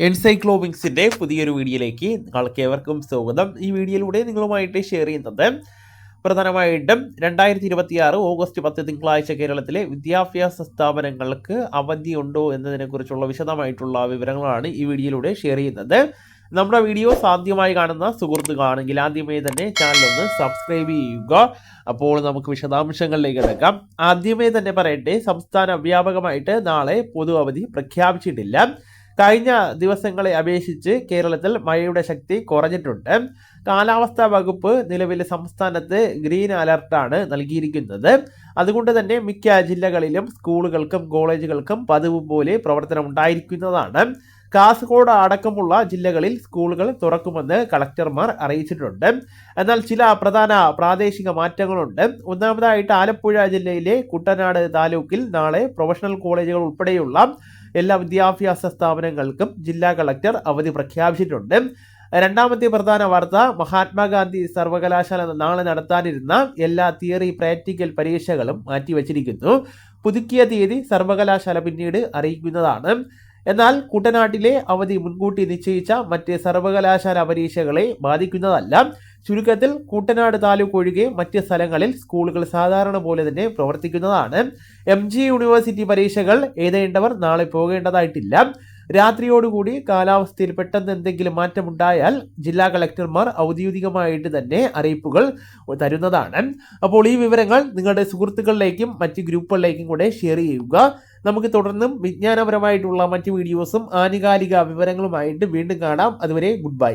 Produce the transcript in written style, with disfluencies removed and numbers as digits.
എൻസൈക്ലോവിങ്സിൻ്റെ പുതിയൊരു വീഡിയോയിലേക്ക് നിങ്ങൾക്ക് ഏവർക്കും സ്വാഗതം. ഈ വീഡിയോയിലൂടെ നിങ്ങളുമായിട്ട് ഷെയർ ചെയ്യുന്നത് പ്രധാനമായിട്ടും 2026 ഓഗസ്റ്റ് 10 തിങ്കളാഴ്ച കേരളത്തിലെ വിദ്യാഭ്യാസ സ്ഥാപനങ്ങൾക്ക് അവധിയുണ്ടോ എന്നതിനെക്കുറിച്ചുള്ള വിശദമായിട്ടുള്ള വിവരങ്ങളാണ് ഈ വീഡിയോയിലൂടെ ഷെയർ ചെയ്യുന്നത്. നമ്മുടെ വീഡിയോ ആദ്യമായി കാണുന്ന സുഹൃത്തുക്കളാണെങ്കിൽ ആദ്യമേ തന്നെ ചാനലൊന്ന് സബ്സ്ക്രൈബ് ചെയ്യുക. അപ്പോൾ നമുക്ക് വിശദാംശങ്ങളിലേക്ക് കിടക്കാം. ആദ്യമേ തന്നെ പറയട്ടെ, സംസ്ഥാന വ്യാപകമായിട്ട് നാളെ പൊതു അവധി പ്രഖ്യാപിച്ചിട്ടില്ല. കഴിഞ്ഞ ദിവസങ്ങളെ അപേക്ഷിച്ച് കേരളത്തിൽ മഴയുടെ ശക്തി കുറഞ്ഞിട്ടുണ്ട്. കാലാവസ്ഥാ വകുപ്പ് നിലവിൽ സംസ്ഥാനത്ത് ഗ്രീൻ അലർട്ടാണ് നൽകിയിരിക്കുന്നത്. അതുകൊണ്ട് തന്നെ മിക്ക ജില്ലകളിലും സ്കൂളുകൾക്കും കോളേജുകൾക്കും പതിവ് പോലെ പ്രവർത്തനം ഉണ്ടായിരിക്കുന്നതാണ്. കാസർഗോഡ് അടക്കമുള്ള ജില്ലകളിൽ സ്കൂളുകൾ തുറക്കുമെന്ന് കളക്ടർമാർ അറിയിച്ചിട്ടുണ്ട്. എന്നാൽ ചില പ്രധാന പ്രാദേശിക മാറ്റങ്ങളുണ്ട്. ഒന്നാമതായിട്ട് ആലപ്പുഴ ജില്ലയിലെ കുട്ടനാട് താലൂക്കിൽ നാളെ പ്രൊഫഷണൽ കോളേജുകൾ ഉൾപ്പെടെയുള്ള എല്ലാ വിദ്യാഭ്യാസ സ്ഥാപനങ്ങൾക്കും ജില്ലാ കളക്ടർ അവധി പ്രഖ്യാപിച്ചിട്ടുണ്ട്. രണ്ടാമത്തെ പ്രധാന വാർത്ത, മഹാത്മാഗാന്ധി സർവകലാശാല നാളെ നടത്താനിരുന്ന എല്ലാ തിയറി പ്രാക്ടിക്കൽ പരീക്ഷകളും മാറ്റിവെച്ചിരിക്കുന്നു. പുതുക്കിയ തീയതി സർവകലാശാല പിന്നീട് അറിയിക്കുന്നതാണ്. എന്നാൽ കുട്ടനാട്ടിലെ അവധി മുൻകൂട്ടി നിശ്ചയിച്ച മറ്റ് സർവകലാശാല പരീക്ഷകളെ ബാധിക്കുന്നതല്ല. ചുരുക്കത്തിൽ കുട്ടനാട് താലൂക്ക് ഒഴികെ മറ്റ് സ്ഥലങ്ങളിൽ സ്കൂളുകൾ സാധാരണ പോലെ തന്നെ പ്രവർത്തിക്കുന്നതാണ്. MG യൂണിവേഴ്സിറ്റി പരീക്ഷകൾ എഴുതേണ്ടവർ നാളെ പോകേണ്ടതായിട്ടില്ല. രാത്രിയോടുകൂടി കാലാവസ്ഥയിൽ പെട്ടെന്ന് എന്തെങ്കിലും മാറ്റമുണ്ടായാൽ ജില്ലാ കളക്ടർമാർ ഔദ്യോഗികമായിട്ട് തന്നെ അറിയിപ്പുകൾ തരുന്നതാണ്. അപ്പോൾ ഈ വിവരങ്ങൾ നിങ്ങളുടെ സുഹൃത്തുക്കളിലേക്കും മറ്റ് ഗ്രൂപ്പുകളിലേക്കും കൂടെ ഷെയർ ചെയ്യുക. നമുക്ക് തുടർന്നും വിജ്ഞാനപരമായിട്ടുള്ള മറ്റ് വീഡിയോസും ആനുകാലിക വിവരങ്ങളുമായിട്ട് വീണ്ടും കാണാം. അതുവരെ ഗുഡ് ബൈ.